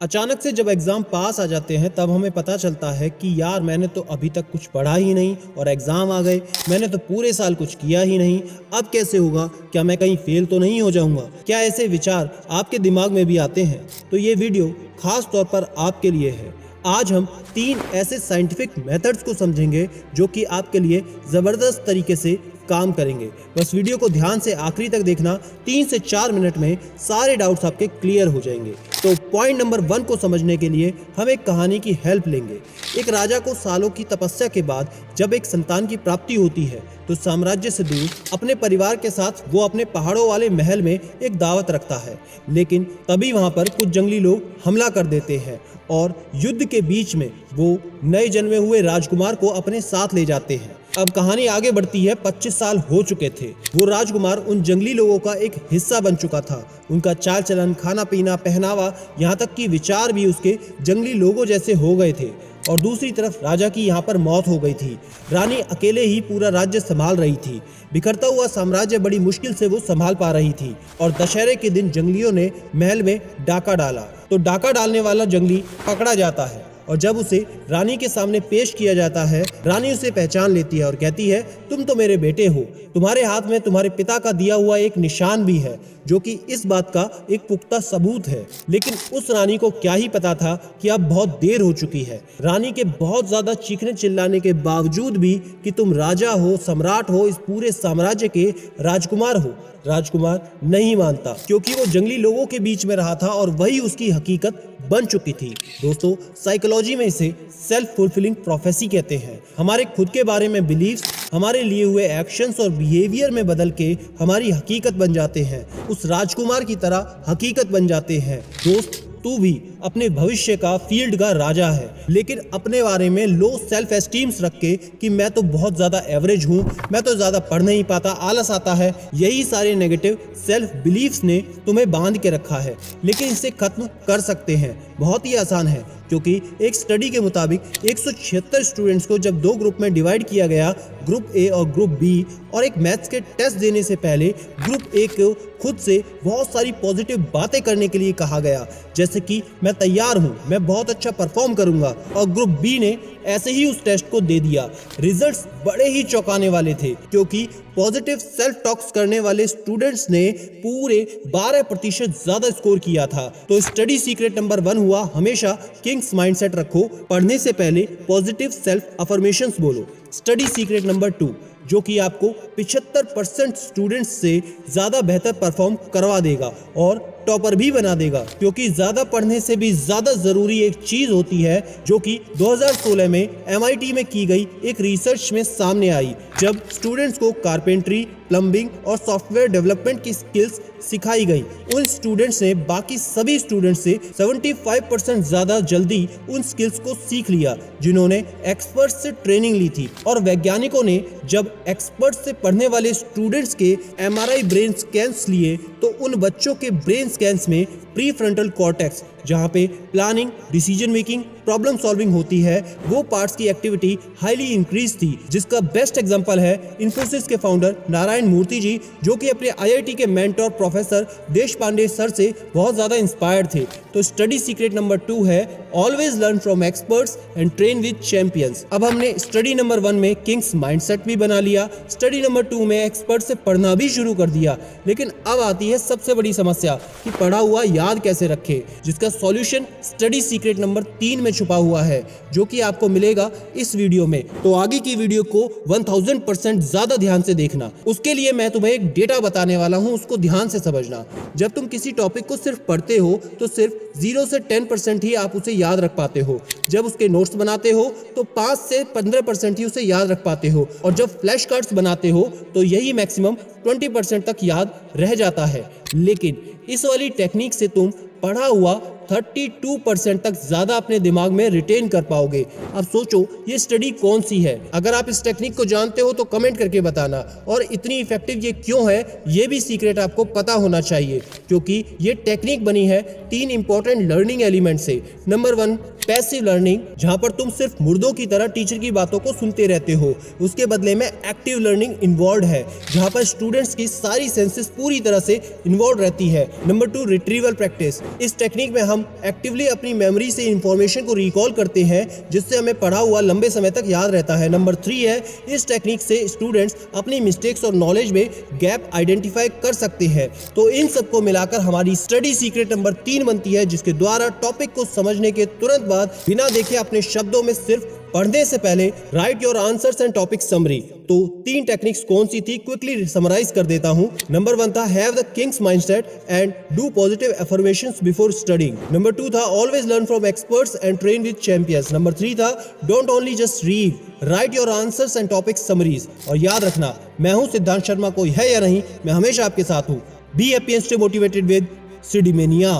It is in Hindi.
अचानक से जब एग्ज़ाम पास आ जाते हैं तब हमें पता चलता है कि यार मैंने तो अभी तक कुछ पढ़ा ही नहीं और एग्ज़ाम आ गए। मैंने तो पूरे साल कुछ किया ही नहीं। अब कैसे होगा? क्या मैं कहीं फेल तो नहीं हो जाऊंगा? क्या ऐसे विचार आपके दिमाग में भी आते हैं? तो ये वीडियो खास तौर पर आपके लिए है। आज हम 3 ऐसे साइंटिफिक मेथड्स को समझेंगे जो कि आपके लिए ज़बरदस्त तरीके से काम करेंगे। बस वीडियो को ध्यान से आखिरी तक देखना। 3 से 4 मिनट में सारे डाउट्स आपके क्लियर हो जाएंगे। तो पॉइंट नंबर 1 को समझने के लिए हम एक कहानी की हेल्प लेंगे। एक राजा को सालों की तपस्या के बाद जब एक संतान की प्राप्ति होती है तो साम्राज्य से दूर अपने परिवार के साथ वो अपने पहाड़ों वाले महल में एक दावत रखता है। लेकिन तभी वहां पर कुछ जंगली लोग हमला कर देते हैं और युद्ध के बीच में वो नए जन्मे हुए राजकुमार को अपने साथ ले जाते हैं। अब कहानी आगे बढ़ती है। 25 साल हो चुके थे। वो राजकुमार उन जंगली लोगों का एक हिस्सा बन चुका था। उनका चाल चलन, खाना पीना, पहनावा, यहाँ तक कि विचार भी उसके जंगली लोगों जैसे हो गए थे। और दूसरी तरफ राजा की यहाँ पर मौत हो गई थी। रानी अकेले ही पूरा राज्य संभाल रही थी। बिखरता हुआ साम्राज्य बड़ी मुश्किल से वो संभाल पा रही थी। और दशहरे के दिन जंगलियों ने महल में डाका डाला तो डाका डालने वाला जंगली पकड़ा जाता है और जब उसे रानी के सामने पेश किया जाता है, रानी उसे पहचान लेती है और कहती है, तुम तो मेरे बेटे हो। तुम्हारे हाथ में तुम्हारे पिता का दिया हुआ एक निशान भी है जो कि इस बात का एक पुख्ता सबूत है। लेकिन उस रानी को क्या ही पता था कि अब बहुत देर हो चुकी है। रानी के बहुत ज्यादा चीखने चिल्लाने के बावजूद भी कि तुम राजा हो, सम्राट हो, इस पूरे साम्राज्य के राजकुमार हो, राजकुमार नहीं मानता क्योंकि वो जंगली लोगों के बीच में रहा था और वही उसकी हकीकत बन चुकी थी। दोस्तों, साइकोलॉजी में इसे सेल्फ फुलफिलिंग प्रोफेसी कहते हैं। हमारे खुद के बारे में बिलीव्स हमारे लिए हुए एक्शंस और बिहेवियर में बदल के हमारी हकीकत बन जाते हैं, उस राजकुमार की तरह हकीकत बन जाते हैं। दोस्त, तू भी अपने भविष्य का फील्ड का राजा है, लेकिन अपने बारे में लो सेल्फ एस्टीम्स रख के कि मैं तो बहुत ज़्यादा एवरेज हूँ, मैं तो ज़्यादा पढ़ नहीं पाता, आलस आता है, यही सारे नेगेटिव सेल्फ बिलीफ्स ने तुम्हें बांध के रखा है। लेकिन इसे खत्म कर सकते हैं। बहुत ही आसान है क्योंकि एक स्टडी के मुताबिक 176 स्टूडेंट्स को जब 2 ग्रुप में डिवाइड किया गया, ग्रुप ए और ग्रुप बी, और एक मैथ्स के टेस्ट देने से पहले ग्रुप ए को खुद से बहुत सारी पॉजिटिव बातें करने के लिए कहा गया, जैसे कि मैं तैयार हूं, मैं बहुत अच्छा परफॉर्म करूंगा, और ग्रुप बी ने ऐसे ही उस टेस्ट को दे दिया। रिजल्ट्स बड़े ही चौंकाने वाले थे क्योंकि पॉजिटिव सेल्फ टॉक्स करने वाले स्टूडेंट्स ने पूरे 12% ज्यादा स्कोर किया था। तो स्टडी सीक्रेट नंबर 1 हुआ, हमेशा किंग्स माइंडसेट रखो, पढ़ने से पहले पॉजिटिव सेल्फ अफर्मेशंस बोलो। स्टडी सीक्रेट नंबर 2 जो कि आपको 75% स्टूडेंट्स से ज़्यादा बेहतर परफॉर्म करवा देगा और टॉपर भी बना देगा, क्योंकि ज़्यादा पढ़ने से भी ज़्यादा ज़रूरी एक चीज़ होती है जो कि 2016 में MIT में की गई एक रिसर्च में सामने आई, जब स्टूडेंट्स को कारपेंट्री, प्लम्बिंग और सॉफ्टवेयर डेवलपमेंट की स्किल्स सिखाई गई। उन स्टूडेंट्स ने बाकी सभी स्टूडेंट्स से 75% ज़्यादा जल्दी उन स्किल्स को सीख लिया जिन्होंने एक्सपर्ट्स से ट्रेनिंग ली थी। और वैज्ञानिकों ने जब एक्सपर्ट्स से पढ़ने वाले स्टूडेंट्स के MRI ब्रेन स्कैन्स लिए तो उन बच्चों के ब्रेन स्कैन्स में प्री फ्रंटल कॉर्टेक्स, जहाँ पे planning, decision making, problem solving होती है, वो पार्ट्स की एक्टिविटी हाईली इंक्रीज थी। जिसका बेस्ट एग्जांपल है इन्फोसिस के फाउंडर नारायण मूर्ति जी, जो कि अपने IIT के मेंटोर प्रोफेसर देश पांडे सर से बहुत ज़्यादा इंस्पायर्ड थे। तो स्टडी सीक्रेट नंबर 2 है, always learn from experts and train with champions. अब हमने स्टडी नंबर 1 में किंग्स माइंडसेट भी बना लिया, स्टडी नंबर 2 में एक्सपर्ट से पढ़ना भी शुरू कर दिया। लेकिन अब आती है सबसे बड़ी समस्या कि पढ़ा हुआ याद कैसे रखे, जिसका सॉल्यूशन स्टडी सीक्रेट नंबर 3 में छुपा हुआ है, जो कि आपको मिलेगा इस वीडियो में। तो आगे की वीडियो को 1000% ज्यादा ध्यान से देखना। उसके लिए मैं तुम्हें एक डेटा बताने वाला हूं, उसको ध्यान से समझना। जब तुम किसी टॉपिक को सिर्फ पढ़ते हो तो सिर्फ 0 से 10% ही आप उसे याद रख पाते हो। जब उसके नोट्स बनाते हो तो 5 से 15% ही उसे याद रख पाते हो, और जब फ्लैश कार्ड्स बनाते हो तो यही मैक्सिमम 20% तक याद रह जाता है। लेकिन इस वाली टेक्निक से तुम पढ़ा हुआ 32% तक ज्यादा अपने दिमाग में रिटेन कर पाओगे। अब सोचो ये स्टडी कौन सी है? अगर आप इस टेक्निक को जानते हो तो कमेंट करके बताना, और इतनी इफेक्टिव ये क्यों है ये भी सीक्रेट आपको पता होना चाहिए, क्योंकि ये टेक्निक बनी है 3 इंपॉर्टेंट लर्निंग एलिमेंट से। नंबर 1 पैसिव लर्निंग, जहां पर तुम सिर्फ मुर्दों की तरह टीचर की बातों को सुनते रहते हो। उसके बदले में एक्टिव लर्निंग इन्वॉल्व है, जहां पर स्टूडेंट्स की सारी सेंसेस पूरी तरह से इन्वॉल्व रहती है। नंबर 2 रिट्रीवल प्रैक्टिस, इस टेक्निक में हम एक्टिवली अपनी मेमोरी से इंफॉर्मेशन को रिकॉल करते हैं जिससे हमें पढ़ा हुआ लंबे समय तक याद रहता है। नंबर 3 है, इस टेक्निक से स्टूडेंट्स अपनी मिस्टेक्स और नॉलेज में गैप आइडेंटिफाई कर सकते हैं। तो इन सबको मिलाकर हमारी स्टडी सीक्रेट नंबर 3 बनती है, जिसके द्वारा टॉपिक को समझने के तुरंत बाद बिना देखे अपने शब्दों में सिर्फ पढ़ने से पहले right your answers and topic summary. तो 3 टेक्निक्स कौन सी थी, क्विकली समराइज कर देता हूं। नंबर 1 था have the Kings mindset and do positive affirmations before studying. Number 2 था always learn from experts and train with champions. Number 3 था don't only just read, right your answers and topic summaries. और याद रखना, मैं हूं सिद्धांत शर्मा, कोई है या नहीं, मैं हमेशा आपके साथ हूं। Be happy and stay motivated with सिडीमेनिया।